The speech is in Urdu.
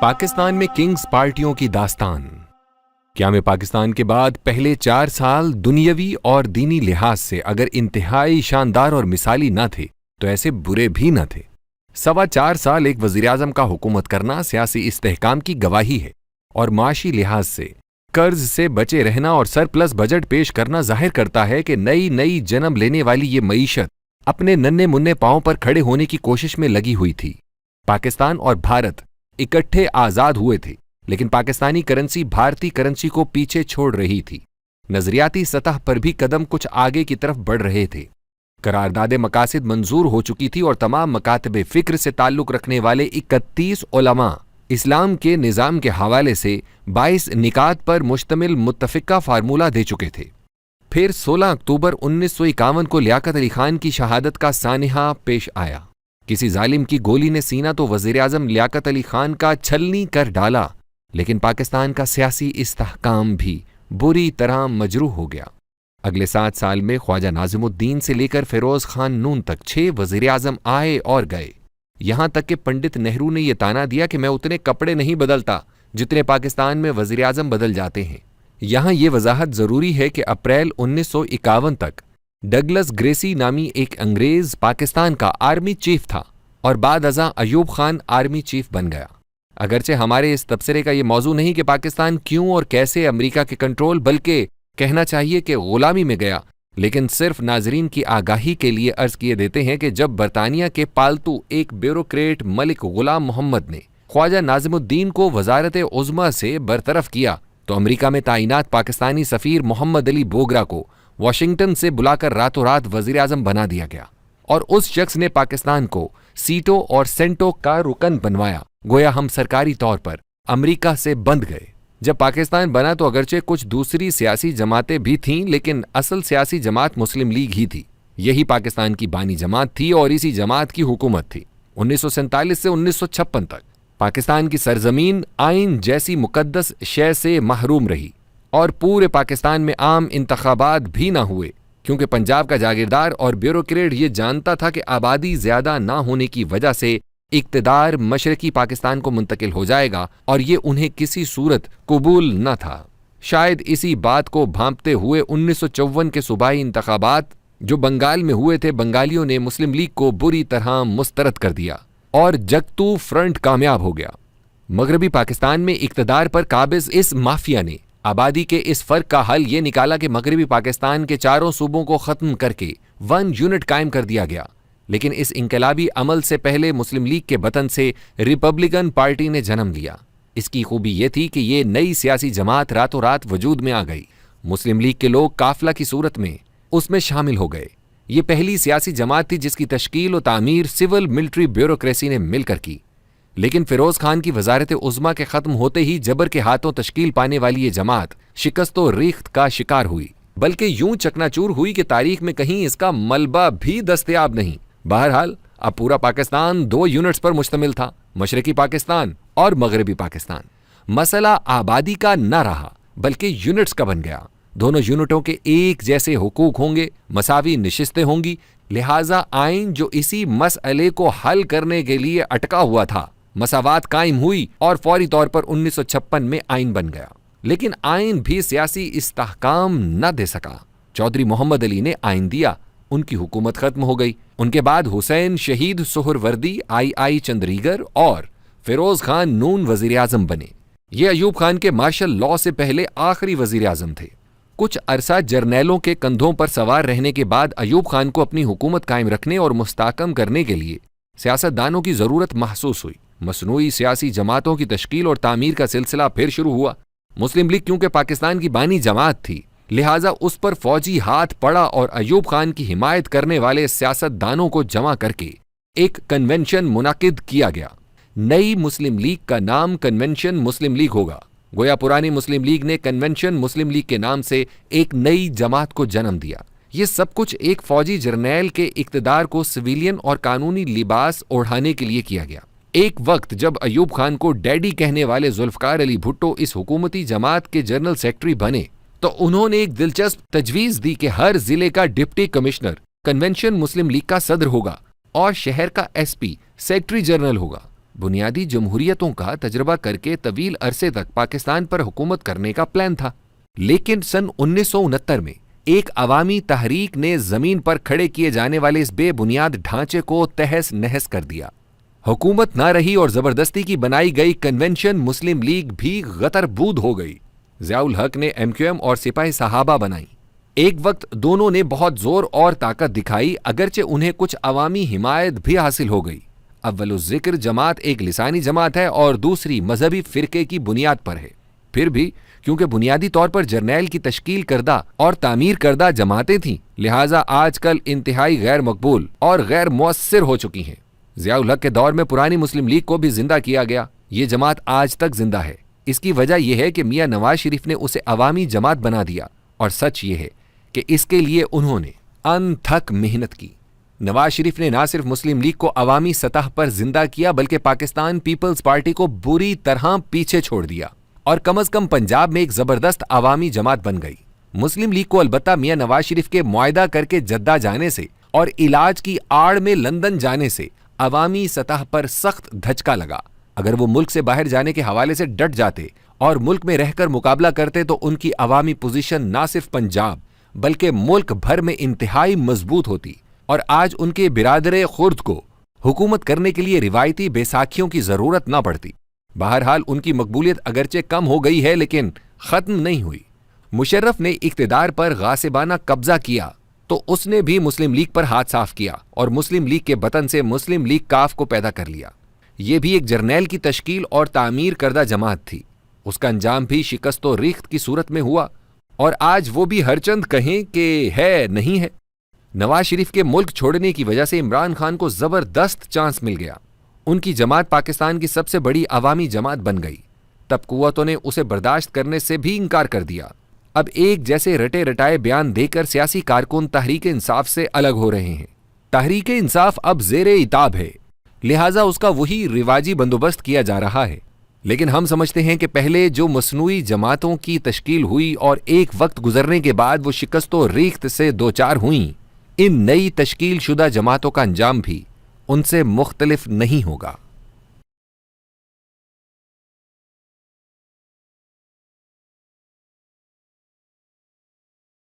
پاکستان میں کنگز پارٹیوں کی داستان۔ قیام پاکستان کے بعد پہلے 4 سال دنیاوی اور دینی لحاظ سے اگر انتہائی شاندار اور مثالی نہ تھے تو ایسے برے بھی نہ تھے۔ 4.25 سال ایک وزیراعظم کا حکومت کرنا سیاسی استحکام کی گواہی ہے اور معاشی لحاظ سے قرض سے بچے رہنا اور سرپلس بجٹ پیش کرنا ظاہر کرتا ہے کہ نئی جنم لینے والی یہ معیشت اپنے ننھے منھے پاؤں پر کھڑے ہونے کی کوشش میں لگی ہوئی تھی۔ پاکستان اور بھارت اکٹھے آزاد ہوئے تھے، لیکن پاکستانی کرنسی بھارتی کرنسی کو پیچھے چھوڑ رہی تھی۔ نظریاتی سطح پر بھی قدم کچھ آگے کی طرف بڑھ رہے تھے۔ قرارداد مقاصد منظور ہو چکی تھی اور تمام مکاتب فکر سے تعلق رکھنے والے 31 علماء اسلام کے نظام کے حوالے سے 22 نکات پر مشتمل متفقہ فارمولہ دے چکے تھے۔ پھر 16 اکتوبر 1951 کو لیاقت علی خان کی شہادت کا سانحہ پیش آیا۔ کسی ظالم کی گولی نے سینہ تو وزیراعظم لیاقت علی خان کا چھلنی کر ڈالا، لیکن پاکستان کا سیاسی استحکام بھی بری طرح مجروح ہو گیا۔ اگلے 7 سال میں خواجہ ناظم الدین سے لے کر فیروز خان نون تک 6 وزیراعظم آئے اور گئے، یہاں تک کہ پنڈت نہرو نے یہ تانا دیا کہ میں اتنے کپڑے نہیں بدلتا جتنے پاکستان میں وزیراعظم بدل جاتے ہیں۔ یہاں یہ وضاحت ضروری ہے کہ اپریل 1951 تک ڈگلس گریسی نامی ایک انگریز پاکستان کا آرمی چیف تھا اور بعد ازاں ایوب خان آرمی چیف بن گیا۔ اگرچہ ہمارے اس تبصرے کا یہ موضوع نہیں کہ پاکستان کیوں اور کیسے امریکہ کے کنٹرول، بلکہ کہنا چاہیے کہ غلامی میں گیا، لیکن صرف ناظرین کی آگاہی کے لیے عرض کیے دیتے ہیں کہ جب برطانیہ کے پالتو ایک بیوروکریٹ ملک غلام محمد نے خواجہ ناظم الدین کو وزارت عظمیٰ سے برطرف کیا تو امریکہ میں تعینات پاکستانی سفیر محمد علی بوگرا کو واشنگٹن سے بلا کر راتوں رات وزیر اعظم بنا دیا گیا، اور اس شخص نے پاکستان کو سیٹوں اور سینٹوں کا رکن بنوایا، گویا ہم سرکاری طور پر امریکہ سے بند گئے۔ جب پاکستان بنا تو اگرچہ کچھ دوسری سیاسی جماعتیں بھی تھیں، لیکن اصل سیاسی جماعت مسلم لیگ ہی تھی۔ یہی پاکستان کی بانی جماعت تھی اور اسی جماعت کی حکومت تھی 1947 سے 1956 تک۔ پاکستان کی سرزمین آئین جیسی مقدس شے سے محروم رہی اور پورے پاکستان میں عام انتخابات بھی نہ ہوئے، کیونکہ پنجاب کا جاگیردار اور بیوروکریٹ یہ جانتا تھا کہ آبادی زیادہ نہ ہونے کی وجہ سے اقتدار مشرقی پاکستان کو منتقل ہو جائے گا، اور یہ انہیں کسی صورت قبول نہ تھا۔ شاید اسی بات کو بھانپتے ہوئے 1954 کے صوبائی انتخابات جو بنگال میں ہوئے تھے، بنگالیوں نے مسلم لیگ کو بری طرح مسترد کر دیا اور جگتو فرنٹ کامیاب ہو گیا۔ مغربی پاکستان میں اقتدار پر قابض اس مافیا نے آبادی کے اس فرق کا حل یہ نکالا کہ مغربی پاکستان کے 4 صوبوں کو ختم کر کے 1 یونٹ قائم کر دیا گیا، لیکن اس انقلابی عمل سے پہلے مسلم لیگ کے بطن سے ریپبلکن پارٹی نے جنم لیا۔ اس کی خوبی یہ تھی کہ یہ نئی سیاسی جماعت راتوں رات وجود میں آ گئی۔ مسلم لیگ کے لوگ قافلہ کی صورت میں اس میں شامل ہو گئے۔ یہ پہلی سیاسی جماعت تھی جس کی تشکیل و تعمیر سول ملٹری بیوروکریسی نے مل کر کی، لیکن فیروز خان کی وزارت عظمیٰ کے ختم ہوتے ہی جبر کے ہاتھوں تشکیل پانے والی یہ جماعت شکست و ریخت کا شکار ہوئی، بلکہ یوں چکنا چور ہوئی کہ تاریخ میں کہیں اس کا ملبہ بھی دستیاب نہیں۔ بہرحال اب پورا پاکستان 2 یونٹس پر مشتمل تھا، مشرقی پاکستان اور مغربی پاکستان۔ مسئلہ آبادی کا نہ رہا بلکہ یونٹس کا بن گیا۔ دونوں یونٹوں کے ایک جیسے حقوق ہوں گے، مساوی نشستیں ہوں گی، لہٰذا آئین جو اسی مسئلے کو حل کرنے کے لیے اٹکا ہوا تھا، مساوات قائم ہوئی اور فوری طور پر 1956 میں آئین بن گیا۔ لیکن آئین بھی سیاسی استحکام نہ دے سکا۔ چودھری محمد علی نے آئین دیا، ان کی حکومت ختم ہو گئی۔ ان کے بعد حسین شہید سہروردی آئی چندریگر اور فیروز خان نون وزیر اعظم بنے۔ یہ ایوب خان کے مارشل لاء سے پہلے آخری وزیر اعظم تھے۔ کچھ عرصہ جرنیلوں کے کندھوں پر سوار رہنے کے بعد ایوب خان کو اپنی حکومت قائم رکھنے اور مستحکم کرنے کے لیے سیاست دانوں کی ضرورت محسوس ہوئی۔ مصنوعی سیاسی جماعتوں کی تشکیل اور تعمیر کا سلسلہ پھر شروع ہوا۔ مسلم لیگ کیونکہ پاکستان کی بانی جماعت تھی، لہٰذا اس پر فوجی ہاتھ پڑا اور ایوب خان کی حمایت کرنے والے سیاست دانوں کو جمع کر کے ایک کنونشن منعقد کیا گیا۔ نئی مسلم لیگ کا نام کنونشن مسلم لیگ ہوگا، گویا پرانی مسلم لیگ نے کنونشن مسلم لیگ کے نام سے ایک نئی جماعت کو جنم دیا۔ یہ سب کچھ ایک فوجی جرنیل کے اقتدار کو سویلین اور قانونی لباس اوڑھانے کے لیے کیا گیا۔ ایک وقت جب ایوب خان کو ڈیڈی کہنے والے ذوالفقار علی بھٹو اس حکومتی جماعت کے جنرل سیکرٹری بنے تو انہوں نے ایک دلچسپ تجویز دی کہ ہر ضلع کا ڈپٹی کمشنر کنونشن مسلم لیگ کا صدر ہوگا اور شہر کا ایس پی سیکرٹری جنرل ہوگا۔ بنیادی جمہوریتوں کا تجربہ کر کے طویل عرصے تک پاکستان پر حکومت کرنے کا پلان تھا، لیکن سن 1969 میں ایک عوامی تحریک نے زمین پر کھڑے کیے جانے والے اس بے بنیاد ڈھانچے کو تہس نہس کر دیا۔ حکومت نہ رہی اور زبردستی کی بنائی گئی کنونشن مسلم لیگ بھی غتر بود ہو گئی۔ ضیاء الحق نے MQM اور سپاہ صحابہ بنائی۔ ایک وقت دونوں نے بہت زور اور طاقت دکھائی، اگرچہ انہیں کچھ عوامی حمایت بھی حاصل ہو گئی۔ اول الذکر جماعت ایک لسانی جماعت ہے اور دوسری مذہبی فرقے کی بنیاد پر ہے۔ پھر بھی کیونکہ بنیادی طور پر جرنیل کی تشکیل کردہ اور تعمیر کردہ جماعتیں تھیں، لہٰذا آج کل انتہائی غیر مقبول اور غیر مؤثر ہو چکی ہیں۔ ضیاء الحق کے دور میں پرانی مسلم لیگ کو بھی زندہ کیا گیا۔ یہ جماعت آج تک زندہ ہے۔ اس کی وجہ یہ ہے کہ میاں نواز شریف نے اسے عوامی جماعت بنا دیا، اور سچ یہ ہے کہ اس کے لیے انہوں نے انتھک محنت کی۔ نواز شریف نے نہ صرف مسلم لیگ کو عوامی سطح پر زندہ کیا بلکہ پاکستان پیپلز پارٹی کو بری طرح پیچھے چھوڑ دیا، اور کم از کم پنجاب میں ایک زبردست عوامی جماعت بن گئی۔ مسلم لیگ کو البتہ میاں نواز شریف کے معاہدہ کر کے جدہ جانے سے اور علاج کی آڑ میں لندن جانے سے عوامی سطح پر سخت دھچکا لگا۔ اگر وہ ملک سے باہر جانے کے حوالے سے ڈٹ جاتے اور ملک میں رہ کر مقابلہ کرتے تو ان کی عوامی پوزیشن نہ صرف پنجاب بلکہ ملک بھر میں انتہائی مضبوط ہوتی، اور آج ان کے برادر خرد کو حکومت کرنے کے لیے روایتی بیساکھیوں کی ضرورت نہ پڑتی۔ بہرحال ان کی مقبولیت اگرچہ کم ہو گئی ہے لیکن ختم نہیں ہوئی۔ مشرف نے اقتدار پر غاصبانہ قبضہ کیا تو اس نے بھی مسلم لیگ پر ہاتھ صاف کیا اور مسلم لیگ کے بطن سے مسلم لیگ کاف کو پیدا کر لیا۔ یہ بھی ایک جرنیل کی تشکیل اور تعمیر کردہ جماعت تھی۔ اس کا انجام بھی شکست و ریخت کی صورت میں ہوا، اور آج وہ بھی ہر چند کہیں کہ ہے نہیں ہے۔ نواز شریف کے ملک چھوڑنے کی وجہ سے عمران خان کو زبردست چانس مل گیا۔ ان کی جماعت پاکستان کی سب سے بڑی عوامی جماعت بن گئی۔ تب قوتوں نے اسے برداشت کرنے سے بھی انکار کر دیا۔ اب ایک جیسے رٹے رٹائے بیان دے کر سیاسی کارکن تحریک انصاف سے الگ ہو رہے ہیں۔ تحریک انصاف اب زیر عتاب ہے، لہٰذا اس کا وہی رواجی بندوبست کیا جا رہا ہے۔ لیکن ہم سمجھتے ہیں کہ پہلے جو مصنوعی جماعتوں کی تشکیل ہوئی اور ایک وقت گزرنے کے بعد وہ شکست و ریخت سے دوچار ہوئیں، ان نئی تشکیل شدہ جماعتوں کا انجام بھی ان سے مختلف نہیں ہوگا۔